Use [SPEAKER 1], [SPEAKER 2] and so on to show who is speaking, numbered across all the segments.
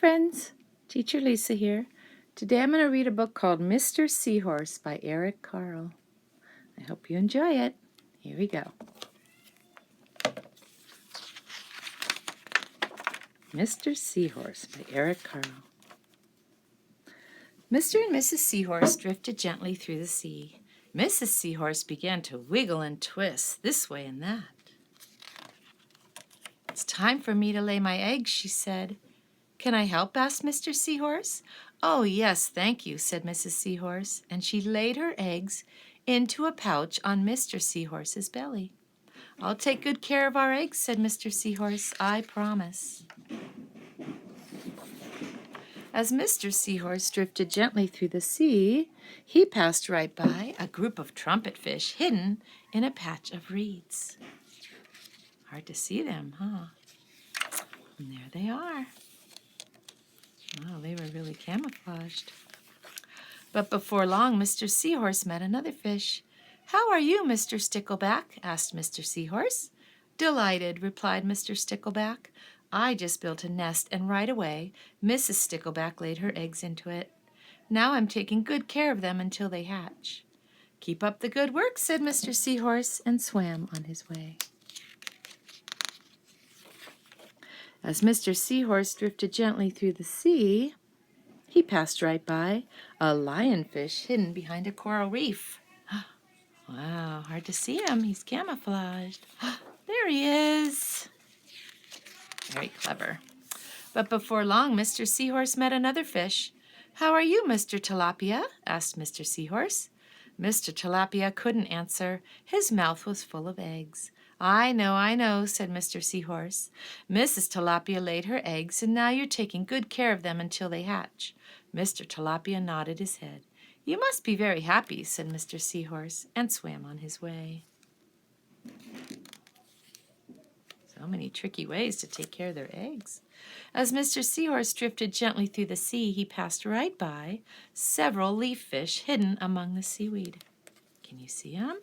[SPEAKER 1] friends, Teacher Lisa here. Today I'm going to read a book called Mr. Seahorse by Eric Carle. I hope you enjoy it. Here we go. Mr. Seahorse by Eric Carle. Mr. and Mrs. Seahorse drifted gently through the sea. Mrs. Seahorse began to wiggle and twist this way and that. "It's time for me to lay my eggs," she said. "Can I help?" asked Mr. Seahorse. "Oh, yes, thank you," said Mrs. Seahorse, and she laid her eggs into a pouch on Mr. Seahorse's belly. "I'll take good care of our eggs," said Mr. Seahorse. "I promise." As Mr. Seahorse drifted gently through the sea, he passed right by a group of trumpet fish hidden in a patch of reeds. Hard to see them, huh? And there they are. Wow, they were really camouflaged. But before long, Mr. Seahorse met another fish. "How are you, Mr. Stickleback?" asked Mr. Seahorse. "Delighted," replied Mr. Stickleback. "I just built a nest, and right away Mrs. Stickleback laid her eggs into it. Now I'm taking good care of them until they hatch." "Keep up the good work," said Mr. Seahorse, and swam on his way. As Mr. Seahorse drifted gently through the sea, he passed right by a lionfish hidden behind a coral reef. Wow, hard to see him. He's camouflaged. There he is. Very clever. But before long, Mr. Seahorse met another fish. "How are you, Mr. Tilapia?" asked Mr. Seahorse. Mr. Tilapia couldn't answer. His mouth was full of eggs. I know," said Mr. Seahorse. "Mrs. Tilapia laid her eggs, and now you're taking good care of them until they hatch." Mr. Tilapia nodded his head. "You must be very happy," said Mr. Seahorse, and swam on his way. So many tricky ways to take care of their eggs. As Mr. Seahorse drifted gently through the sea, he passed right by several leaf fish hidden among the seaweed. Can you see them?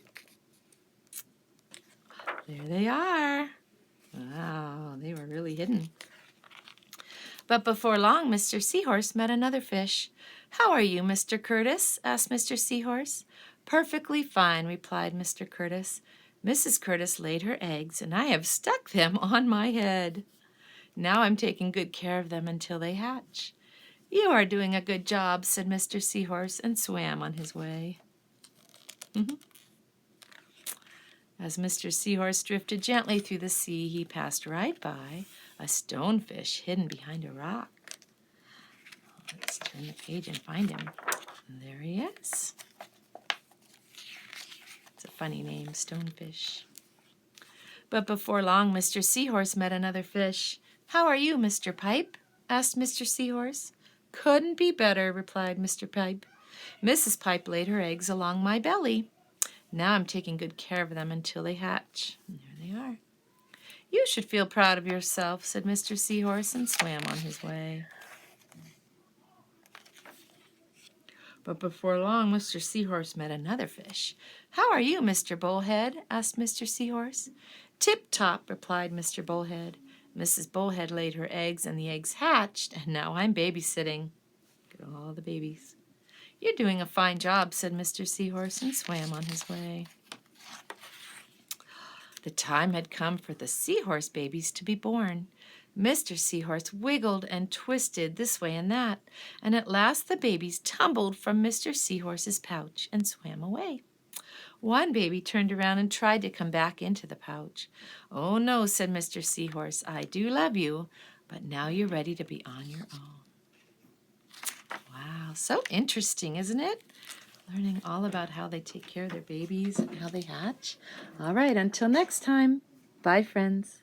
[SPEAKER 1] There they are. Wow, they were really hidden. But before long, Mr. Seahorse met another fish. "How are you, Mr. Curtis?" asked Mr. Seahorse. "Perfectly fine," replied Mr. Curtis. "Mrs. Curtis laid her eggs, and I have stuck them on my head. Now I'm taking good care of them until they hatch." "You are doing a good job," said Mr. Seahorse, and swam on his way. As Mr. Seahorse drifted gently through the sea, he passed right by a stonefish hidden behind a rock. Let's turn the page and find him. There he is. It's a funny name, Stonefish. But before long, Mr. Seahorse met another fish. "How are you, Mr. Pipe?" asked Mr. Seahorse. "Couldn't be better," replied Mr. Pipe. "Mrs. Pipe laid her eggs along my belly. Now I'm taking good care of them until they hatch." And there they are. "You should feel proud of yourself," said Mr. Seahorse, and swam on his way. But before long, Mr. Seahorse met another fish. "How are you, Mr. Bullhead?" asked Mr. Seahorse. "Tip-top," replied Mr. Bullhead. "Mrs. Bullhead laid her eggs, and the eggs hatched, and now I'm babysitting." Look at all the babies. "You're doing a fine job," said Mr. Seahorse, and swam on his way. The time had come for the seahorse babies to be born. Mr. Seahorse wiggled and twisted this way and that, and at last the babies tumbled from Mr. Seahorse's pouch and swam away. One baby turned around and tried to come back into the pouch. "Oh, no," said Mr. Seahorse. "I do love you, but now you're ready to be on your own." Wow, so interesting, isn't it? Learning all about how they take care of their babies and how they hatch. All right, until next time. Bye, friends.